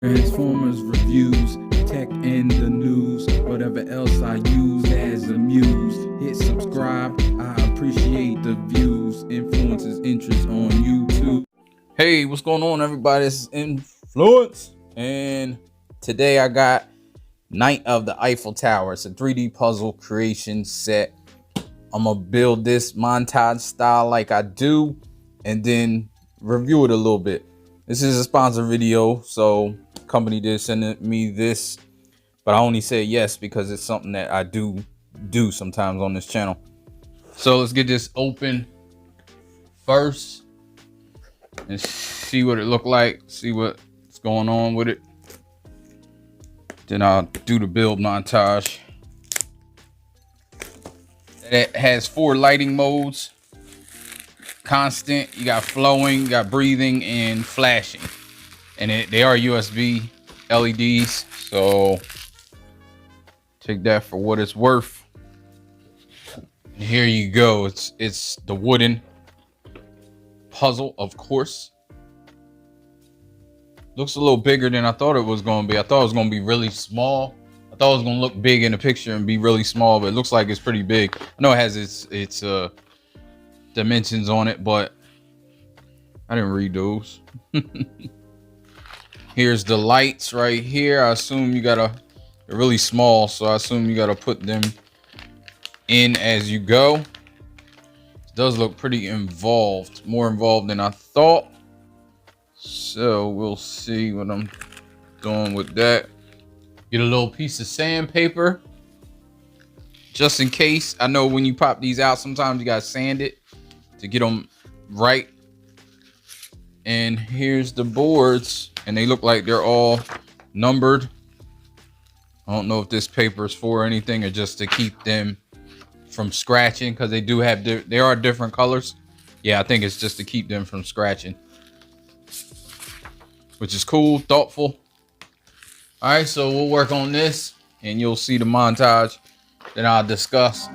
Transformers reviews, tech and the news, whatever else I use as a muse. Hit subscribe, I appreciate the views. Influences interest on YouTube. Hey, what's going on, everybody? This is Inflewence, and today I got Night of the Eiffel Tower. It's a 3D puzzle creation set. I'm gonna build this montage style like I do, and then review it a little bit. This is a sponsored video, so company did send me this, but I only said yes because it's something that I do sometimes on this channel. So let's get this open first and see what it looked like, see what's going on with it. Then I'll do the build montage. It has 4 lighting modes: constant, you got flowing, you got breathing, and flashing. And they are USB LEDs, so take that for what it's worth. And here you go. It's the wooden puzzle, of course. Looks a little bigger than I thought it was going to be. I thought it was going to be really small. I thought it was going to look big in the picture and be really small, but it looks like it's pretty big. I know it has its dimensions on it, but I didn't read those. Here's the lights right here. I assume you gotta, they're really small, so I assume you gotta put them in as you go. It does look pretty involved, more involved than I thought. So we'll see what I'm doing with that. Get a little piece of sandpaper just in case. I know when you pop these out, sometimes you gotta sand it to get them right. And here's the boards, and they look like they're all numbered. I don't know if this paper is for anything or just to keep them from scratching, because they do have they are different colors. Yeah, I think it's just to keep them from scratching, which is cool, thoughtful. All right, so we'll work on this and you'll see the montage that I'll discuss.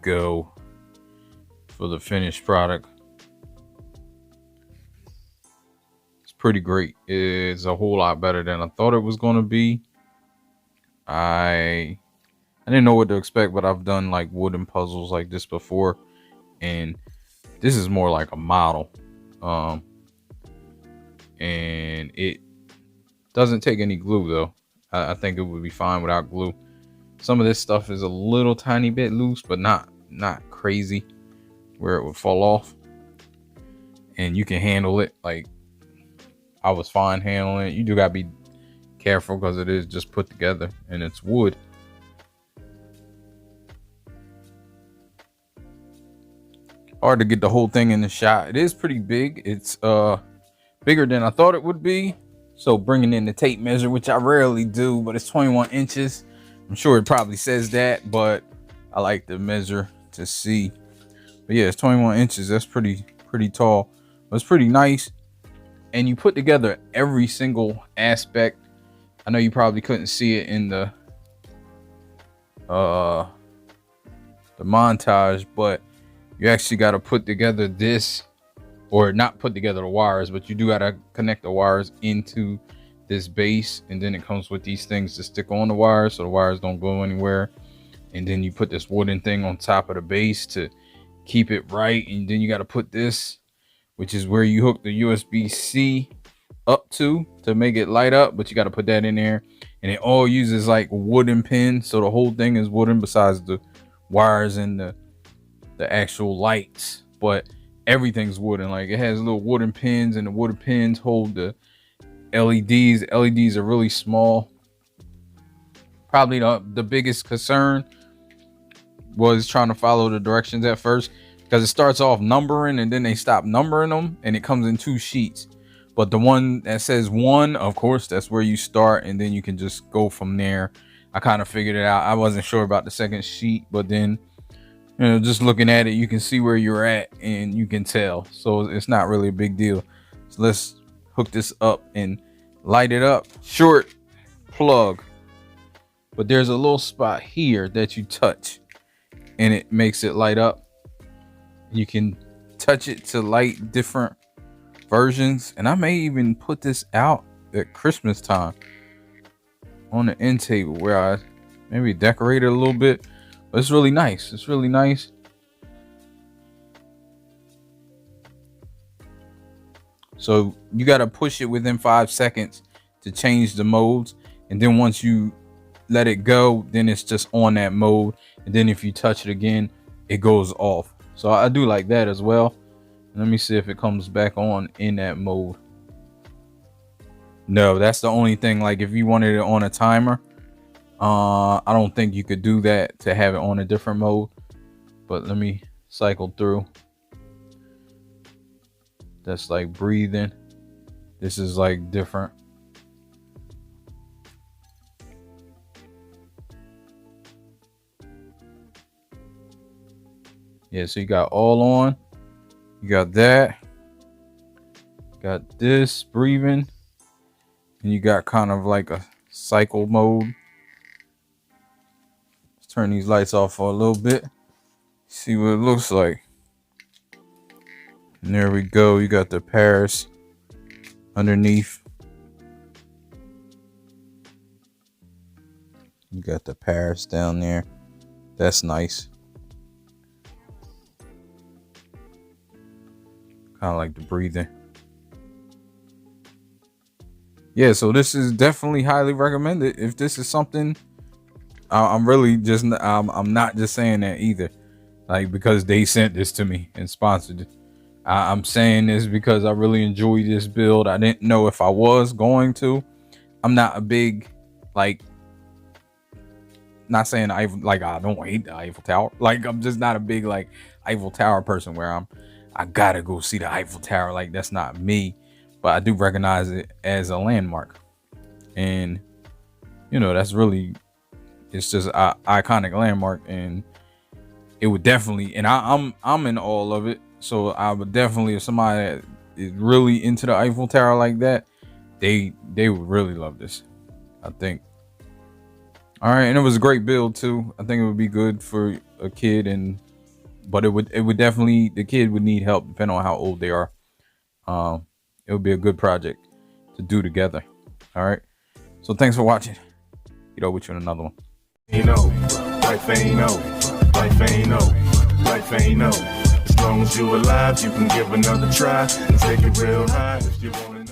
go for the finished product. It's pretty great. It's a whole lot better than I thought it was going to be. I didn't know what to expect, but I've done like wooden puzzles like this before, and this is more like a model. And it doesn't take any glue though. I think it would be fine without glue. Some of this stuff is a little tiny bit loose, but not crazy where it would fall off. And you can handle it. Like, I was fine handling it. You do gotta be careful because it is just put together and it's wood. Hard to get the whole thing in the shot. It is pretty big. It's bigger than I thought it would be. So bringing in the tape measure, which I rarely do, but it's 21 inches. I'm sure it probably says that, but I like to measure to see. But yeah, it's 21 inches. That's pretty tall. But it's pretty nice. And you put together every single aspect. I know you probably couldn't see it in the montage, but you actually got to put together this, or not put together the wires, but you do got to connect the wires into this base, and then it comes with these things to stick on the wires so the wires don't go anywhere. And then you put this wooden thing on top of the base to keep it right, and then you got to put this, which is where you hook the USB-C up to make it light up, but you got to put that in there. And it all uses like wooden pins, so the whole thing is wooden besides the wires and the actual lights, but everything's wooden. Like, it has little wooden pins, and the wooden pins hold the LEDs. LEDs are really small. Probably the biggest concern was trying to follow the directions at first, because it starts off numbering and then they stop numbering them, and it comes in 2 sheets. But the one that says 1, of course, that's where you start, and then you can just go from there. I kind of figured it out. I wasn't sure about the second sheet, but then, you know, just looking at it, you can see where you're at and you can tell. So it's not really a big deal. So let's hook this up and light it up. Short plug, but there's a little spot here that you touch and it makes it light up. You can touch it to light different versions, and I may even put this out at Christmas time on the end table where I maybe decorate it a little bit. But it's really nice. It's really nice. So you got to push it within 5 seconds to change the modes, and then once you let it go, then it's just on that mode, and then if you touch it again, it goes off. So I do like that as well. Let me see if it comes back on in that mode. No, that's the only thing. Like, if you wanted it on a timer, I don't think you could do that to have it on a different mode. But let me cycle through. That's like breathing. This is like different. Yeah, so you got all on. You got that. Got this breathing. And you got kind of like a cycle mode. Let's turn these lights off for a little bit. See what it looks like. And there we go. You got the Paris underneath. You got the Paris down there. That's nice. Kind of like the breathing. Yeah, so this is definitely highly recommended. If this is something, I'm really just, I'm not just saying that either, like, because they sent this to me and sponsored it. I'm saying this because I really enjoy this build. I didn't know if I was going to. I'm not a big, like, not saying I don't hate the Eiffel Tower. Like, I'm just not a big like Eiffel Tower person where I gotta go see the Eiffel Tower. Like, that's not me. But I do recognize it as a landmark, and you know, that's really, it's just an iconic landmark, and it would definitely, and I'm in all of it. So I would definitely, if somebody is really into the Eiffel Tower like that, they would really love this, I think. All right, and it was a great build too. I think it would be good for a kid and But it would definitely, the kid would need help depending on how old they are. It would be a good project to do together. All right. So thanks for watching. With you in another one. Life ain't over. Life ain't over. Life ain't over. As long as you alive, you can give another try and take it real high if you want.